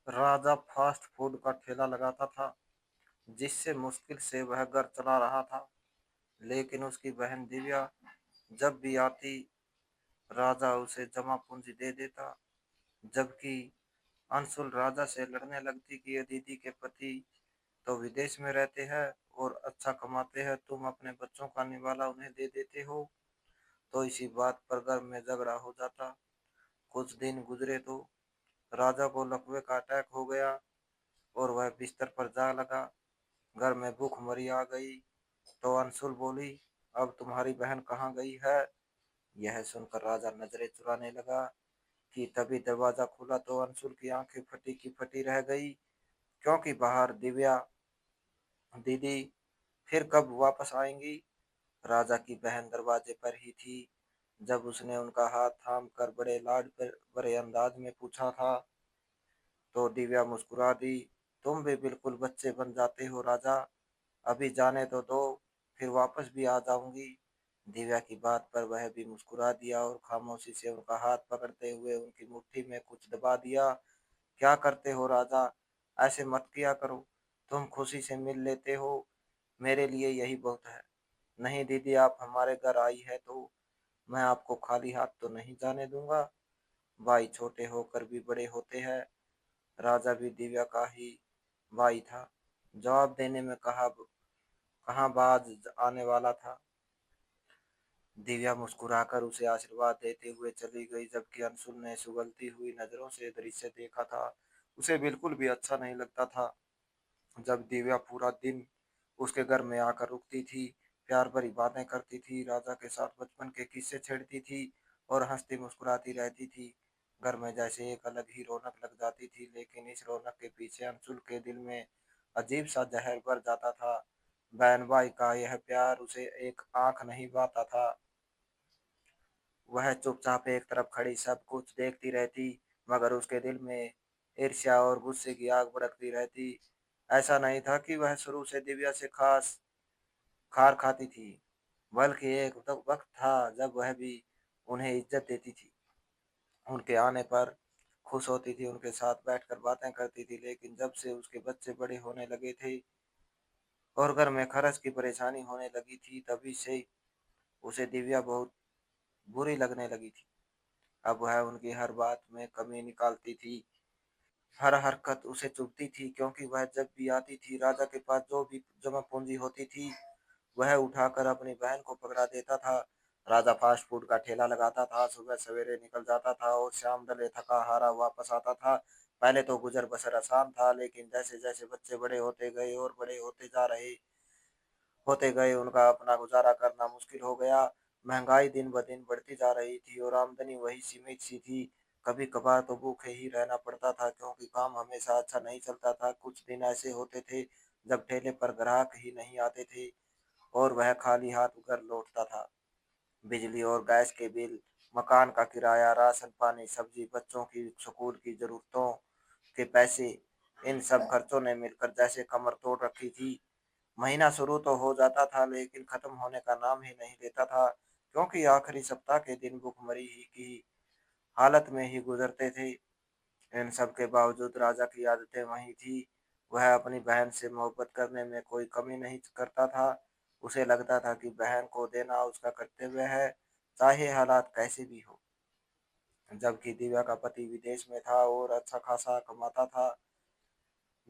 राजा fast food का ठेला लगाता था, जिससे मुश्किल से वह घर चला रहा था। लेकिन उसकी बहन दिव्या जब भी आती, राजा उसे जमा पूंजी दे देता। जबकि अंशुल राजा से लड़ने लगती कि ये दीदी के पति तो विदेश में रहते हैं और अच्छा कमाते हैं, तुम अपने बच्चों का निवाला उन्हें दे देते हो। तो इसी बात पर घर में झगड़ा हो जाता। कुछ दिन गुजरे तो राजा को लकवे का अटैक हो गया और वह बिस्तर पर जा लगा। घर में भूखमरी आ गई। तो अंशुल बोली, अब तुम्हारी बहन कहाँ गई है? यह सुनकर राजा नजरें चुराने लगा कि तभी दरवाजा खुला तो अंशुल की आंखें फटी की फटी रह गई, क्योंकि बाहर दिव्या दीदी फिर कब वापस आएंगी। राजा की बहन दरवाजे पर ही थी। जब उसने उनका हाथ थाम कर बड़े लाड पर बड़े अंदाज में पूछा था, तो दिव्या मुस्कुरा दी। तुम भी बिल्कुल बच्चे बन जाते हो राजा, अभी जाने तो दो, फिर वापस भी आ जाऊंगी। दिव्या की बात पर वह भी मुस्कुरा दिया और खामोशी से उनका हाथ पकड़ते हुए उनकी मुट्ठी में कुछ दबा दिया। क्या करते हो राजा, ऐसे मत किया करो, तुम खुशी से मिल लेते हो, मेरे लिए यही बहुत है। नहीं दीदी, आप हमारे घर आई है तो मैं आपको खाली हाथ तो नहीं जाने दूंगा। भाई छोटे होकर भी बड़े होते हैं। राजा भी दिव्या का ही भाई था। जवाब देने में कहाँ बाज आने वाला था। दिव्या मुस्कुराकर उसे आशीर्वाद देते हुए चली गई, जबकि अंशुल ने सुगलती हुई नजरों से दृश्य देखा था। उसे बिल्कुल भी अच्छा नहीं लगता था जब दिव्या पूरा दिन उसके घर में आकर रुकती थी, प्यार भरी बातें करती थी, राजा के साथ बचपन के किस्से छेड़ती थी और हंसती मुस्कुराती रहती थी। घर में जैसे एक अलग ही रौनक लग जाती थी, लेकिन इस रौनक के पीछे अंशुल के दिल में अजीब सा जहर भर जाता था। बहन भाई का यह प्यार उसे एक आंख नहीं भाता था। वह चुपचाप एक तरफ खड़ी सब कुछ देखती रहती, मगर उसके दिल में ईर्ष्या और गुस्से की आग भड़कती रहती। ऐसा नहीं था कि वह शुरू से दिव्या से खास खार खाती थी, बल्कि एक वक्त था जब वह भी उन्हें इज्जत देती थी, उनके आने पर खुश होती थी, उनके साथ बैठकर बातें करती थी। लेकिन जब से उसके बच्चे बड़े होने लगे थे और घर में खर्च की परेशानी होने लगी थी, तभी से उसे दिव्या बहुत बुरी लगने लगी थी। अब वह उनकी हर बात में कमी निकालती थी, हर हरकत उसे चुभती थी, क्योंकि वह जब भी आती थी राजा के पास जो भी जमा पूंजी होती थी वह उठाकर अपनी बहन को पकड़ा देता था। राजा फास्ट फूड का ठेला लगाता था, सुबह सवेरे निकल जाता था और शाम ढले थका हारा वापस आता था। पहले तो गुजर बसर आसान था, लेकिन जैसे जैसे बच्चे बड़े होते गए और बड़े होते गए उनका अपना गुजारा करना मुश्किल हो गया। महंगाई दिन ब दिन बढ़ती जा रही थी और आमदनी वही सीमित सी थी। कभी कभार तो भूखे ही रहना पड़ता था, क्योंकि काम हमेशा अच्छा नहीं चलता था। कुछ दिन ऐसे होते थे जब ठेले पर ग्राहक ही नहीं आते थे और वह खाली हाथ घर लौटता था। बिजली और गैस के बिल, मकान का किराया, राशन पानी, सब्जी, बच्चों की स्कूल की जरूरतों के पैसे, इन सब खर्चों ने मिलकर जैसे कमर तोड़ रखी थी। महीना शुरू तो हो जाता था, लेकिन खत्म होने का नाम ही नहीं लेता था, क्योंकि आखिरी सप्ताह के दिन भुखमरी ही की हालत में ही गुजरते थे। इन सब के बावजूद राजा की आदतें वही थी। वह अपनी बहन से मोहब्बत करने में कोई कमी नहीं करता था। उसे लगता था कि बहन को देना उसका कर्तव्य है, चाहे हालात कैसे भी हो। जबकि दिव्या का पति विदेश में था और अच्छा खासा कमाता था,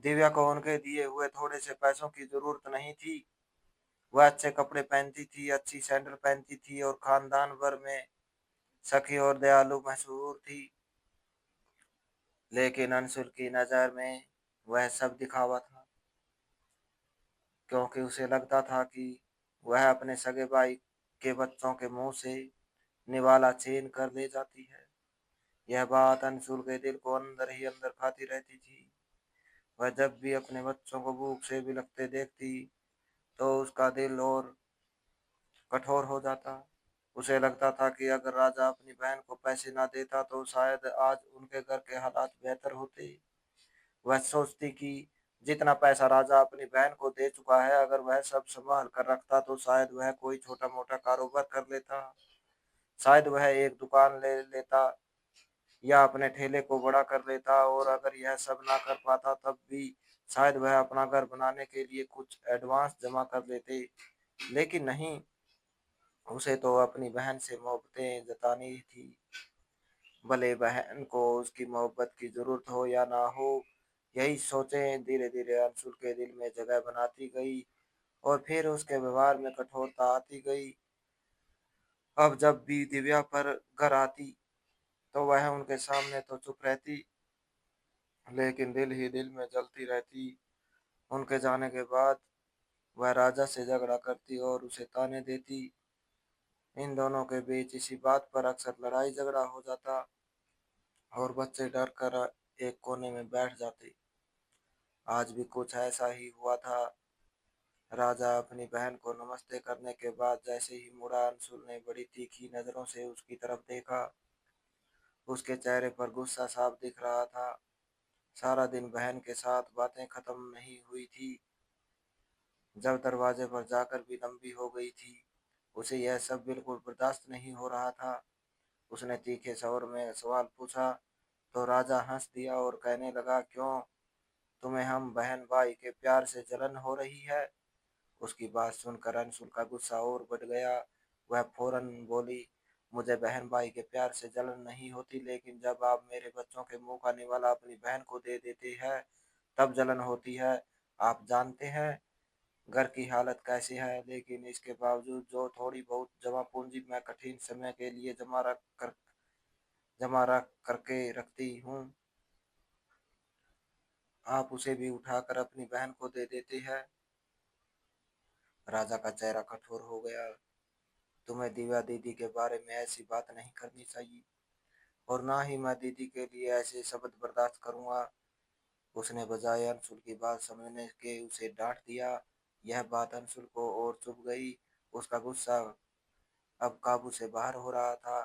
दिव्या को उनके दिए हुए थोड़े से पैसों की जरूरत नहीं थी। वह अच्छे कपड़े पहनती थी, अच्छी सैंडल पहनती थी और खानदान भर में सखी और दयालु मशहूर थी। लेकिन अंशुल की नजर में वह सब दिखावा था, क्योंकि उसे लगता था कि वह अपने सगे भाई के बच्चों के मुंह से निवाला छीन कर ले जाती है। यह बात अंशुल के दिल को अंदर ही अंदर खाती रहती थी। वह जब भी अपने बच्चों को भूख से बिलखते देखती तो उसका दिल और कठोर हो जाता। उसे लगता था कि अगर राजा अपनी बहन को पैसे ना देता तो शायद आज उनके घर के हालात बेहतर होते। वह सोचती कि जितना पैसा राजा अपनी बहन को दे चुका है, अगर वह सब संभाल कर रखता तो शायद वह कोई छोटा मोटा कारोबार कर लेता, शायद वह एक दुकान ले लेता या अपने ठेले को बड़ा कर लेता, और अगर यह सब ना कर पाता तब भी शायद वह अपना घर बनाने के लिए कुछ एडवांस जमा कर लेते। लेकिन नहीं, उसे तो अपनी बहन से मोहब्बतें जतानी थी। भले बहन को उसकी मोहब्बत की जरूरत हो या ना हो, यही सोचें धीरे धीरे अंशुल के दिल में जगह बनाती गई, और फिर उसके व्यवहार में कठोरता आती गई। अब जब भी दिव्या पर घर आती तो वह उनके सामने तो चुप रहती, लेकिन दिल ही दिल में जलती रहती। उनके जाने के बाद वह राजा से झगड़ा करती और उसे ताने देती। इन दोनों के बीच इसी बात पर अक्सर लड़ाई झगड़ा हो जाता, और बच्चे डर कर एक कोने में बैठ जाते। आज भी कुछ ऐसा ही हुआ था। राजा अपनी बहन को नमस्ते करने के बाद जैसे ही मुड़ा, अंशुल ने बड़ी तीखी नजरों से उसकी तरफ देखा। उसके चेहरे पर गुस्सा साफ दिख रहा था। सारा दिन बहन के साथ बातें खत्म नहीं हुई थी, जब दरवाजे पर जाकर भी लंबी हो गई थी। उसे यह सब बिल्कुल बर्दाश्त नहीं हो रहा था। उसने तीखे स्वर में सवाल पूछा तो राजा हंस दिया और कहने लगा, क्यों, तुम्हें हम बहन भाई के प्यार से जलन हो रही है? उसकी बात सुनकर अंशुल का गुस्सा और बढ़ गया। वह फौरन बोली, मुझे बहन भाई के प्यार से जलन नहीं होती, लेकिन जब आप मेरे बच्चों के मुंह का निवाला अपनी बहन को दे देते हैं तब जलन होती है। आप जानते हैं घर की हालत कैसी है, लेकिन इसके बावजूद जो थोड़ी बहुत जमा पूंजी मैं कठिन समय के लिए जमा रख करके रखती हूँ, आप उसे भी उठाकर अपनी बहन को दे देते हैं। राजा का चेहरा कठोर हो गया। तुम्हें दिव्या दीदी के बारे में ऐसी बात नहीं करनी चाहिए, और ना ही मैं दीदी के लिए ऐसे शब्द बर्दाश्त करूंगा। उसने बजाय अंशुल की बात समझने के उसे डांट दिया। यह बात अंशुल को और चुभ गई। उसका गुस्सा अब काबू से बाहर हो रहा था।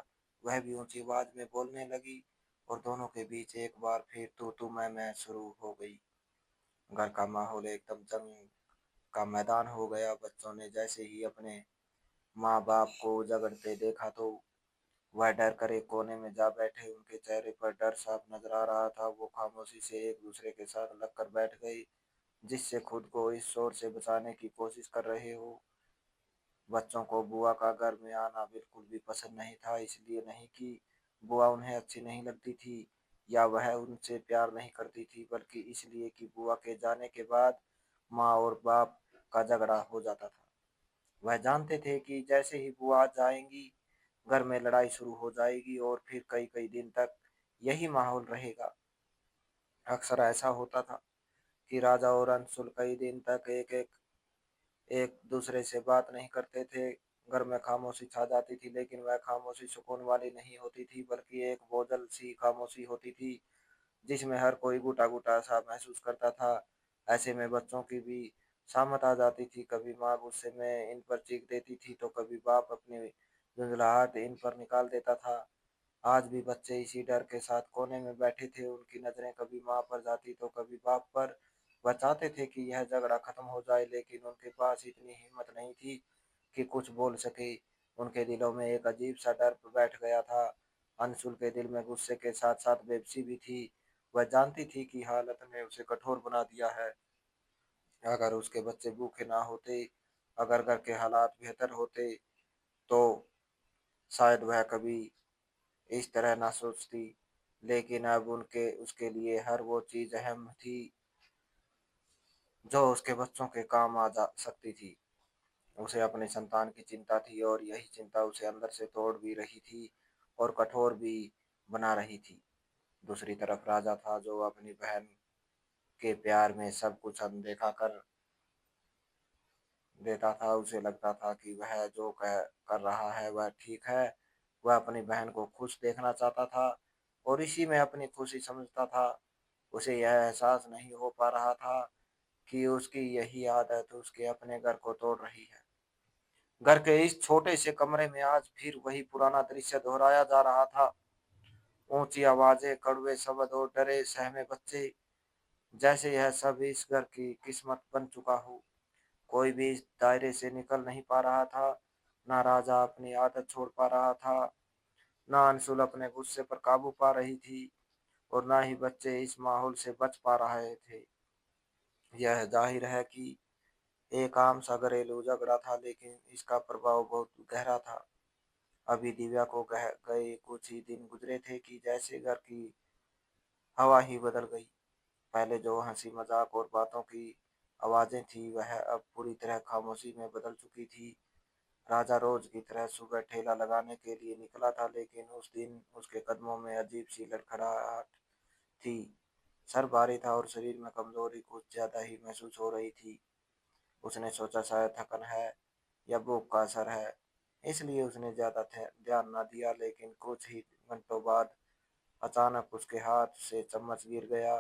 वह भी ऊंची आवाज में बोलने लगी, और दोनों के बीच एक बार फिर तू मैं शुरू हो गई। घर का माहौल एकदम जंग का मैदान हो गया। बच्चों ने जैसे ही अपने माँ बाप को झगड़ते देखा तो वह डर कर एक कोने में जा बैठे। उनके चेहरे पर डर साफ नजर आ रहा था। वो खामोशी से एक दूसरे के साथ लगकर बैठ गई, जिससे खुद को इस शोर से बचाने की कोशिश कर रहे हो। बच्चों को बुआ का घर में आना बिल्कुल भी पसंद नहीं था, इसलिए नहीं कि बुआ उन्हें अच्छी नहीं लगती थी या वह उनसे प्यार नहीं करती थी, बल्कि इसलिए कि बुआ के जाने के बाद माँ और बाप का झगड़ा हो जाता था। वह जानते थे कि जैसे ही बुआ जाएंगी घर में लड़ाई शुरू हो जाएगी, और फिर कई कई दिन तक यही माहौल रहेगा। अक्सर ऐसा होता था कि राजा और अंशुल कई दिन तक एक एक एक दूसरे से बात नहीं करते थे। घर में खामोशी छा जाती थी, लेकिन वह खामोशी सुकून वाली नहीं होती थी, बल्कि एक बोझल सी खामोशी होती थी जिसमें हर कोई घुटा घुटा सा महसूस करता था। ऐसे में बच्चों की भी शामत आ जाती थी। कभी माँ गुस्से में इन पर चीख देती थी तो कभी बाप अपनी झुंझलाहट इन पर निकाल देता था। आज भी बच्चे इसी डर के साथ कोने में बैठे थे। उनकी नजरें कभी माँ पर जाती तो कभी बाप पर। वह चाहते थे कि यह झगड़ा खत्म हो जाए, लेकिन उनके पास इतनी हिम्मत नहीं थी कि कुछ बोल सके। उनके दिलों में एक अजीब सा डर बैठ गया था। अंशुल के दिल में गुस्से के साथ साथ बेबसी भी थी। वह जानती थी कि हालत ने उसे कठोर बना दिया है। अगर उसके बच्चे भूखे ना होते, अगर घर के हालात बेहतर होते, तो शायद वह कभी इस तरह ना सोचती। लेकिन अब उनके उसके लिए हर वो चीज अहम थी जो उसके बच्चों के काम आ जा सकती थी। उसे अपनी संतान की चिंता थी, और यही चिंता उसे अंदर से तोड़ भी रही थी और कठोर भी बना रही थी। दूसरी तरफ राजा था जो अपनी बहन के प्यार में सब कुछ अनदेखा कर देता था। उसे लगता था कि वह जो कर रहा है वह ठीक है। वह अपनी बहन को खुश देखना चाहता था और इसी में अपनी खुशी समझता था। उसे यह एहसास नहीं हो पा रहा था कि उसकी यही आदत उसके अपने घर को तोड़ रही है। घर के इस छोटे से कमरे में आज फिर वही पुराना दृश्य दोहराया जा रहा था। ऊंची आवाजें, कड़वे शब्द और डरे सहमे बच्चे, जैसे यह सब इस घर की किस्मत बन चुका हो। कोई भी इस दायरे से निकल नहीं पा रहा था। ना राजा अपनी आदत छोड़ पा रहा था, ना अंशुल अपने गुस्से पर काबू पा रही थी और ना ही बच्चे इस माहौल से बच पा रहे थे। यह जाहिर है कि एक आम सा घरेलू झगड़ा था, लेकिन इसका प्रभाव बहुत गहरा था। अभी दिव्या को गए कुछ ही दिन गुजरे थे कि जैसे घर की हवा ही बदल गई। पहले जो हंसी मजाक और बातों की आवाजें थी, वह अब पूरी तरह खामोशी में बदल चुकी थी। राजा रोज की तरह सुबह ठेला लगाने के लिए निकला था, लेकिन उस दिन उसके कदमों में अजीब सी लड़खड़ाहट थी। सर भारी था और शरीर में कमजोरी कुछ ज्यादा ही महसूस हो रही थी। उसने सोचा शायद थकन है या भूख का असर है, इसलिए उसने ज्यादा ध्यान न दिया। लेकिन कुछ ही घंटों बाद अचानक उसके हाथ से चम्मच गिर गया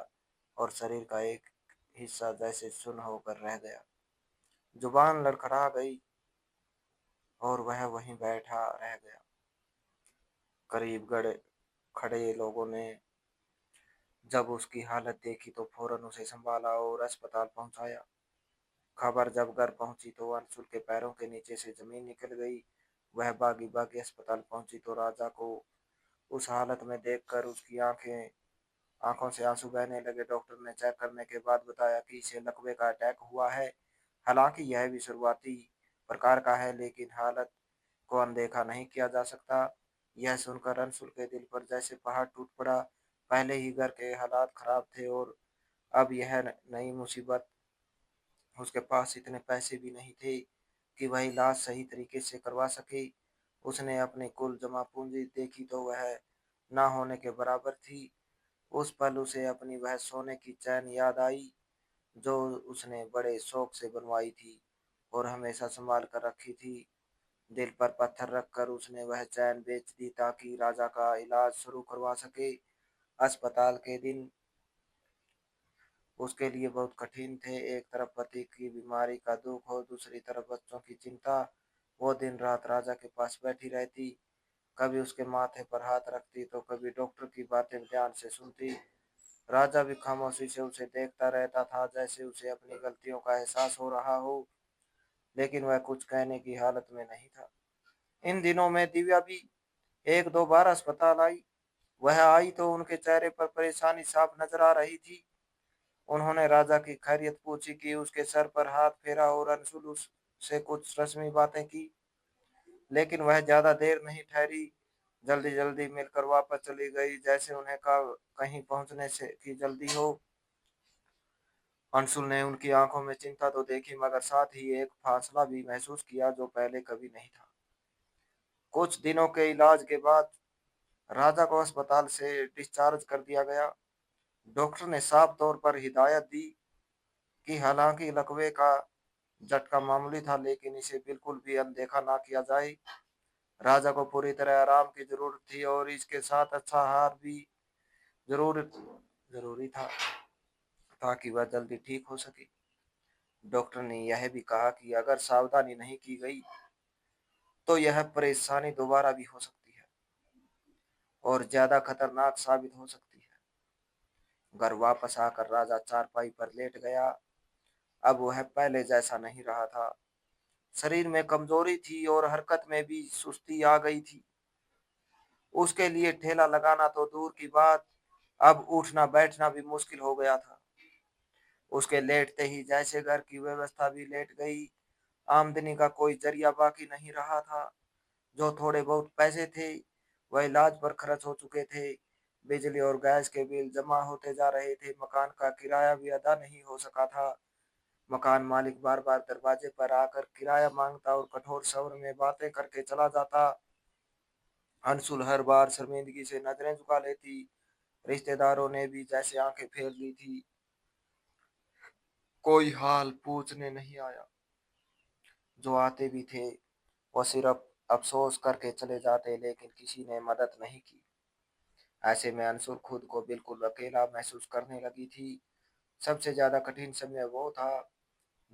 और शरीर का एक हिस्सा जैसे सुन्न होकर रह गया। जुबान लड़खड़ा गई और वह वहीं बैठा रह गया। करीब गड़े खड़े लोगों ने जब उसकी हालत देखी तो फौरन उसे संभाला और अस्पताल पहुंचाया। खबर जब घर पहुंची तो अंशुल के पैरों के नीचे से जमीन निकल गई। वह भागी भागी अस्पताल पहुंची तो राजा को उस हालत में देखकर उसकी आंखों से आंसू बहने लगे। डॉक्टर ने चेक करने के बाद बताया कि इसे लकवे का अटैक हुआ है। हालांकि यह भी शुरुआती प्रकार का है, लेकिन हालत को अनदेखा नहीं किया जा सकता। यह सुनकर अंशुल के दिल पर जैसे पहाड़ टूट पड़ा। पहले ही घर के हालात खराब थे और अब यह नई मुसीबत। उसके पास इतने पैसे भी नहीं थे कि वह इलाज सही तरीके से करवा सके। उसने अपनी कुल जमा पूंजी देखी तो वह ना होने के बराबर थी। उस पल उसे अपनी वह सोने की चैन याद आई जो उसने बड़े शौक से बनवाई थी और हमेशा संभाल कर रखी थी। दिल पर पत्थर रखकर उसने वह चैन बेच दी ताकि राजा का इलाज शुरू करवा सके। अस्पताल के दिन उसके लिए बहुत कठिन थे। एक तरफ पति की बीमारी का दुख और दूसरी तरफ बच्चों की चिंता। वो दिन रात राजा के पास बैठी रहती, कभी उसके माथे पर हाथ रखती तो कभी डॉक्टर की बातें ध्यान से सुनती। राजा भी खामोशी से उसे देखता रहता था, जैसे उसे अपनी गलतियों का एहसास हो रहा हो, लेकिन वह कुछ कहने की हालत में नहीं था। इन दिनों में दिव्या भी एक दो बार अस्पताल आई। वह आई तो उनके चेहरे पर परेशानी साफ नजर आ रही थी। उन्होंने राजा की खैरियत पूछी कि उसके सर पर हाथ फेरा और अंशुल से कुछ रस्मी बातें की, लेकिन वह ज्यादा देर नहीं ठहरी। जल्दी जल्दी मिलकर वापस चली गई, जैसे उन्हें कहीं पहुंचने से की जल्दी हो। अंशुल ने उनकी आंखों में चिंता तो देखी, मगर साथ ही एक फासला भी महसूस किया जो पहले कभी नहीं था। कुछ दिनों के इलाज के बाद राजा को अस्पताल से डिस्चार्ज कर दिया गया। डॉक्टर ने साफ तौर पर हिदायत दी कि हालांकि लकवे का झटका मामूली था, लेकिन इसे बिल्कुल भी अनदेखा ना किया जाए। राजा को पूरी तरह आराम की जरूरत थी और इसके साथ अच्छा आहार भी जरूर जरूरी था ताकि वह जल्दी ठीक हो सके। डॉक्टर ने यह भी कहा कि अगर सावधानी नहीं की गई तो यह परेशानी दोबारा भी हो सकती है और ज्यादा खतरनाक साबित हो सकती है। घर वापस आकर राजा चारपाई पर लेट गया। अब वह पहले जैसा नहीं रहा था। शरीर में कमजोरी थी और हरकत में भी सुस्ती आ गई थी। उसके लिए ठेला लगाना तो दूर की बात, अब उठना बैठना भी मुश्किल हो गया था। उसके लेटते ही जैसे घर की व्यवस्था भी लेट गई। आमदनी का कोई जरिया बाकी नहीं रहा था। जो थोड़े बहुत पैसे थे वह इलाज पर खर्च हो चुके थे। बिजली और गैस के बिल जमा होते जा रहे थे। मकान का किराया भी अदा नहीं हो सका था। मकान मालिक बार बार दरवाजे पर आकर किराया मांगता और कठोर स्वर में बातें करके चला जाता। अंशुल हर बार शर्मिंदगी से नजरें झुका लेती। रिश्तेदारों ने भी जैसे आंखें फेर ली थी। कोई हाल पूछने नहीं आया। जो आते भी थे वो सिर्फ अफसोस करके चले जाते, लेकिन किसी ने मदद नहीं की। ऐसे में अंशुल खुद को बिल्कुल अकेला महसूस करने लगी थी। सबसे ज्यादा कठिन समय वो था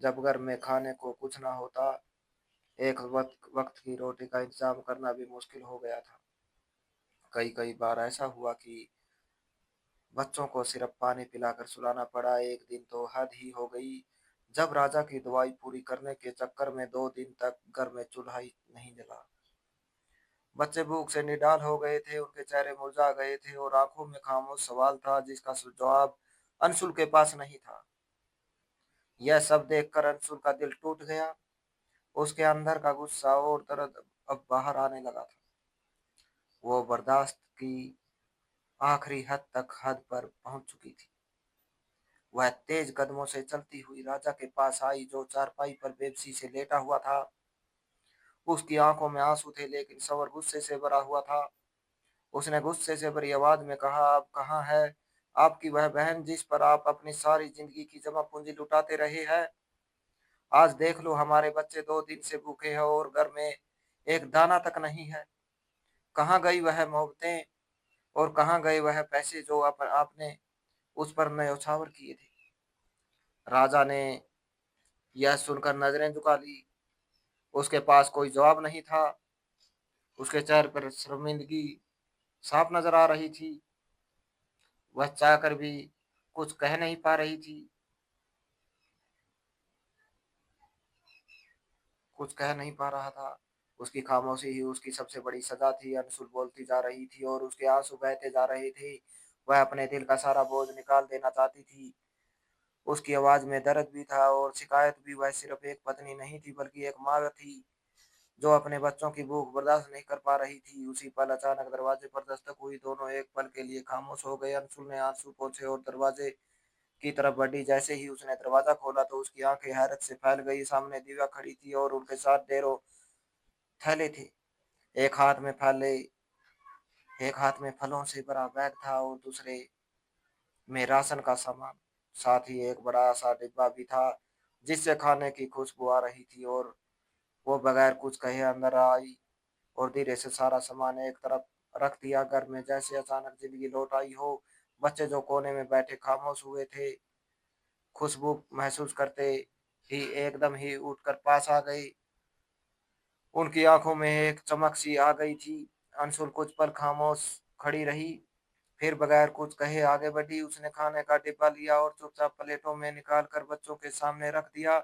जब घर में खाने को कुछ ना होता। एक वक्त की रोटी का इंतजाम करना भी मुश्किल हो गया था। कई कई बार ऐसा हुआ कि बच्चों को सिर्फ पानी पिलाकर सुलाना पड़ा। एक दिन तो हद ही हो गई जब राजा की दवाई पूरी करने के चक्कर में 2 दिन तक घर में चूल्हा ही नहीं जला। बच्चे भूख से निढाल हो गए थे, उनके चेहरे मुरझा गए थे और आंखों में खामोश सवाल था जिसका जवाब अंशुल के पास नहीं था। यह सब देखकर अंशुल का दिल टूट गया। उसके अंदर का गुस्सा और दर्द अब बाहर आने लगा था। वो बर्दाश्त की आखिरी हद पर पहुंच चुकी थी। वह तेज कदमों से चलती हुई राजा के पास आई जो चारपाई पर बेबसी से लेटा हुआ था। उसकी आंखों में आंसू थे लेकिन सवर गुस्से से भरा हुआ था। उसने गुस्से से भरी आवाज में कहा, आप कहाँ है आपकी वह बहन जिस पर आप अपनी सारी जिंदगी की जमा पूंजी लुटाते रहे हैं? आज देख लो हमारे बच्चे 2 दिन से भूखे हैं और घर में एक दाना तक नहीं है। कहाँ गई वह मोहब्बतें और कहाँ गए वह पैसे जो आपने उस पर न्यौछावर किए थे? राजा ने यह सुनकर नजरें झुका ली। उसके पास कोई जवाब नहीं था। उसके चेहरे पर शर्मिंदगी साफ नजर आ रही थी। वह चाहकर भी कुछ कह नहीं पा रही थी। कुछ कह नहीं पा रहा था। उसकी खामोशी ही उसकी सबसे बड़ी सजा थी। अनसुल बोलती जा रही थी और उसके आंसू बहते जा रहे थे। वह अपने दिल का सारा बोझ निकाल देना चाहती थी। उसकी आवाज में दर्द भी था और शिकायत भी। वह सिर्फ एक पत्नी नहीं थी बल्कि एक माँ थी जो अपने बच्चों की भूख बर्दाश्त नहीं कर पा रही थी। उसी पल अचानक दरवाजे पर दस्तक हुई। दोनों एक पल के लिए खामोश हो गए। अंशुल ने आंसू पोंछे और दरवाजे की तरफ बढ़ी। जैसे ही उसने दरवाजा खोला तो उसकी आंखें हैरत से फैल गई। सामने दिव्या खड़ी थी और उनके साथ ढेरों थैले थे। एक हाथ में फैले एक हाथ में फलों से भरा बैग था और दूसरे में राशन का सामान। साथ ही एक बड़ा सा डिब्बा भी था जिससे खाने की खुशबू आ रही थी। और वो बगैर कुछ कहे अंदर आई और धीरे से सारा सामान एक तरफ रख दिया। घर में जैसे अचानक जिंदगी लौट आई हो। बच्चे जो कोने में बैठे खामोश हुए थे, खुशबू महसूस करते ही एकदम ही उठकर पास आ गए। उनकी आंखों में एक चमक सी आ गई थी। अंशुल कुछ पल खामोश खड़ी रही, फिर बगैर कुछ कहे आगे बढ़ी। उसने खाने का डिब्बा लिया और चुपचाप प्लेटों में निकाल कर बच्चों के सामने रख दिया।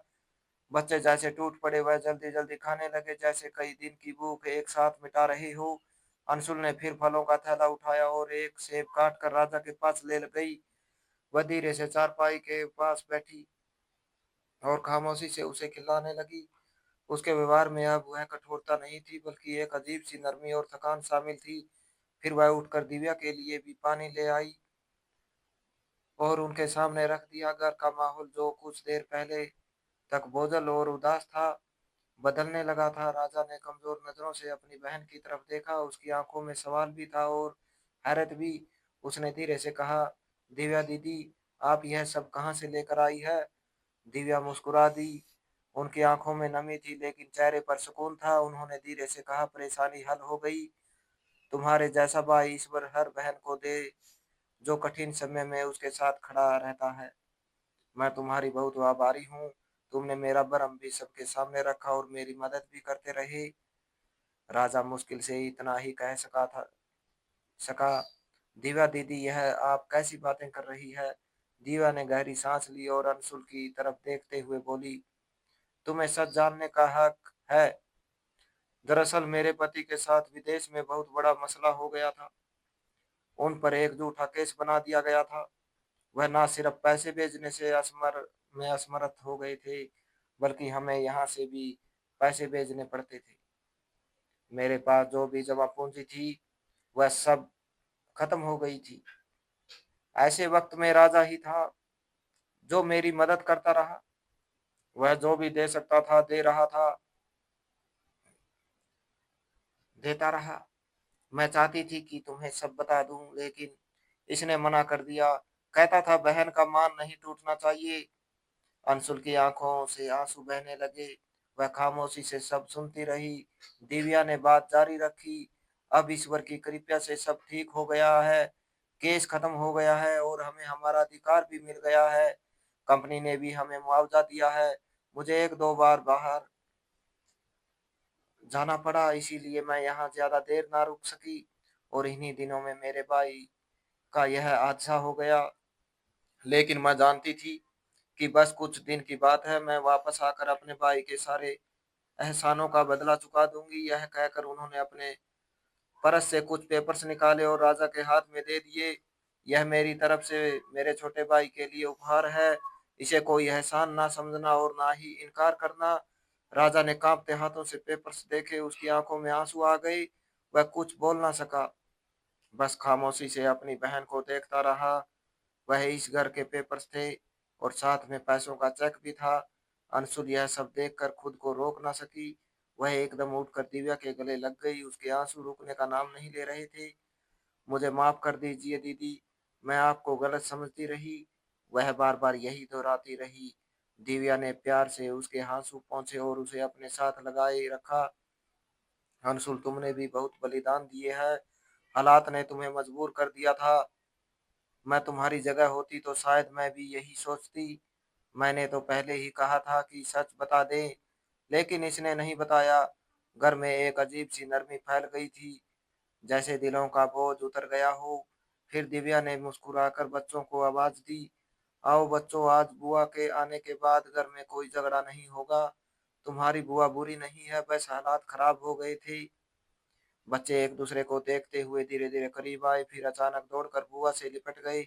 बच्चे जैसे टूट पड़े, वह जल्दी जल्दी खाने लगे जैसे कई दिन की भूख एक साथ मिटा रहे हो। अंशुल ने फिर फलों का थैला उठाया और एक सेब काट कर राजा के पास ले गई। वह धीरे से चारपाई के पास बैठी और खामोशी से उसे खिलाने लगी। उसके व्यवहार में अब वह कठोरता नहीं थी बल्कि एक अजीब सी नरमी और थकान शामिल थी। फिर वह उठकर दिव्या के लिए भी पानी ले आई और उनके सामने रख दिया। घर का माहौल जो कुछ देर पहले तक बोझल और उदास था बदलने लगा था। राजा ने कमजोर नजरों से अपनी बहन की तरफ देखा। उसकी आंखों में सवाल भी था और हैरत भी। उसने धीरे से कहा, दिव्या दीदी, आप यह सब कहाँ से लेकर आई है? दिव्या मुस्कुरा दी। उनकी आंखों में नमी थी लेकिन चेहरे पर सुकून था। उन्होंने धीरे से कहा, परेशानी हल हो गई। तुम्हारे जैसा भाई ईश्वर हर बहन को दे जो कठिन समय में उसके साथ खड़ा रहता है। मैं तुम्हारी बहुत आभारी हूँ। तुमने मेरा भरम भी सबके सामने रखा और मेरी मदद भी करते रहे। राजा मुश्किल से इतना ही कह सका, दिव्या दीदी, यह आप कैसी बातें कर रही है? दिव्या ने गहरी सांस ली और अंशुल की तरफ देखते हुए बोली, तुम्हें सच जानने का हक है। दरअसल मेरे पति के साथ विदेश में बहुत बड़ा मसला हो गया था। उन पर एक झूठा केस बना दिया गया था। वह ना सिर्फ पैसे भेजने से असमर्थ हो गए थे बल्कि हमें यहाँ से भी पैसे भेजने पड़ते थे। मेरे पास जो भी जमा पूंजी थी वह सब खत्म हो गई थी। ऐसे वक्त में राजा ही था जो मेरी मदद करता रहा। वह जो भी दे सकता था दे रहा था, देता रहा। मैं चाहती थी कि तुम्हें सब बता दूं लेकिन इसने मना कर दिया। कहता था बहन का मान नहीं टूटना चाहिए। अंशुल की आंखों से आंसू बहने लगे। वह खामोशी से सब सुनती रही। दिव्या ने बात जारी रखी, अब ईश्वर की कृपा से सब ठीक हो गया है। केस खत्म हो गया है और हमें हमारा अधिकार भी मिल गया है। कंपनी ने भी हमें मुआवजा दिया है। मुझे एक दो बार बाहर जाना पड़ा इसीलिए मैं यहाँ ज्यादा देर ना रुक सकी। और इन्हीं दिनों में मेरे भाई का यह हादसा हो गया। लेकिन मैं जानती थी कि बस कुछ दिन की बात है। मैं वापस आकर अपने भाई के सारे एहसानों का बदला चुका दूंगी। यह कहकर उन्होंने अपने परस से कुछ पेपर्स निकाले और राजा के हाथ में दे दिए। यह मेरी तरफ से मेरे छोटे भाई के लिए उपहार है। इसे कोई एहसान ना समझना और ना ही इनकार करना। राजा ने कांपते हाथों से पेपर्स देखे, उसकी आंखों में आंसू आ गए। वह कुछ बोल ना सका, बस खामोशी से अपनी बहन को देखता रहा। वह इस घर के पेपर्स थे और साथ में पैसों का चेक भी था। अंशुल यह सब देखकर खुद को रोक ना सकी। वह एकदम उठकर दिव्या के गले लग गई। उसके आंसू रुकने का नाम नहीं ले रहे थे। मुझे माफ कर दीजिए दीदी, मैं आपको गलत समझती रही। वह बार बार यही दोहराती रही। दिव्या ने प्यार से उसके आंसू पोंछे और उसे अपने साथ लगाए रखा। अंशुल, तुमने भी बहुत बलिदान दिए हैं। हालात ने तुम्हें मजबूर कर दिया था। मैं तुम्हारी जगह होती तो शायद मैं भी यही सोचती। मैंने तो पहले ही कहा था कि सच बता दे, लेकिन इसने नहीं बताया। घर में एक अजीब सी नरमी फैल गई थी, जैसे दिलों का बोझ उतर गया हो। फिर दिव्या ने मुस्कुराकर बच्चों को आवाज दी, आओ बच्चों, आज बुआ के आने के बाद घर में कोई झगड़ा नहीं होगा। तुम्हारी बुआ बुरी नहीं है, बस हालात खराब हो गए थे। बच्चे एक दूसरे को देखते हुए धीरे धीरे करीब आए, फिर अचानक दौड़कर बुआ से लिपट गए।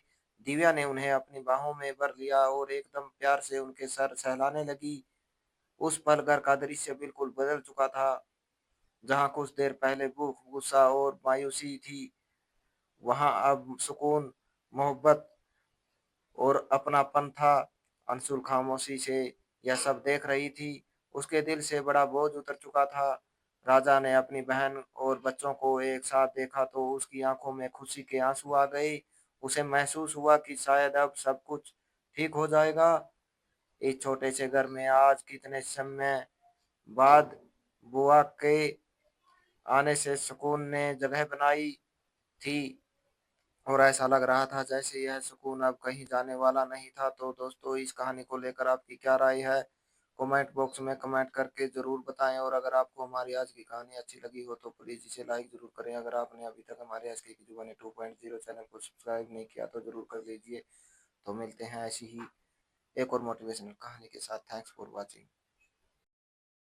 दिव्या ने उन्हें अपनी बाहों में भर लिया और एकदम प्यार से उनके सर सहलाने लगी। उस पल घर का दृश्य बिल्कुल बदल चुका था। जहां कुछ देर पहले भूख, गुस्सा और मायूसी थी, वहां अब सुकून, मोहब्बत और अपनापन था। अंशुल खामोशी से यह सब देख रही थी। उसके दिल से बड़ा बोझ उतर चुका था। राजा ने अपनी बहन और बच्चों को एक साथ देखा तो उसकी आंखों में खुशी के आंसू आ गए। उसे महसूस हुआ कि शायद अब सब कुछ ठीक हो जाएगा। इस छोटे से घर में आज कितने समय बाद बुआ के आने से सुकून ने जगह बनाई थी, और ऐसा लग रहा था जैसे यह सुकून अब कहीं जाने वाला नहीं था। तो दोस्तों, इस कहानी को लेकर आपकी क्या राय है? कमेंट बॉक्स में कमेंट करके ज़रूर बताएं। और अगर आपको हमारी आज की कहानी अच्छी लगी हो तो प्लीज़ इसे लाइक ज़रूर करें। अगर आपने अभी तक हमारे एस के की जुबानी 2.0 चैनल को सब्सक्राइब नहीं किया तो ज़रूर कर लीजिए। तो मिलते हैं ऐसी ही एक और मोटिवेशनल कहानी के साथ। Thanks for watching.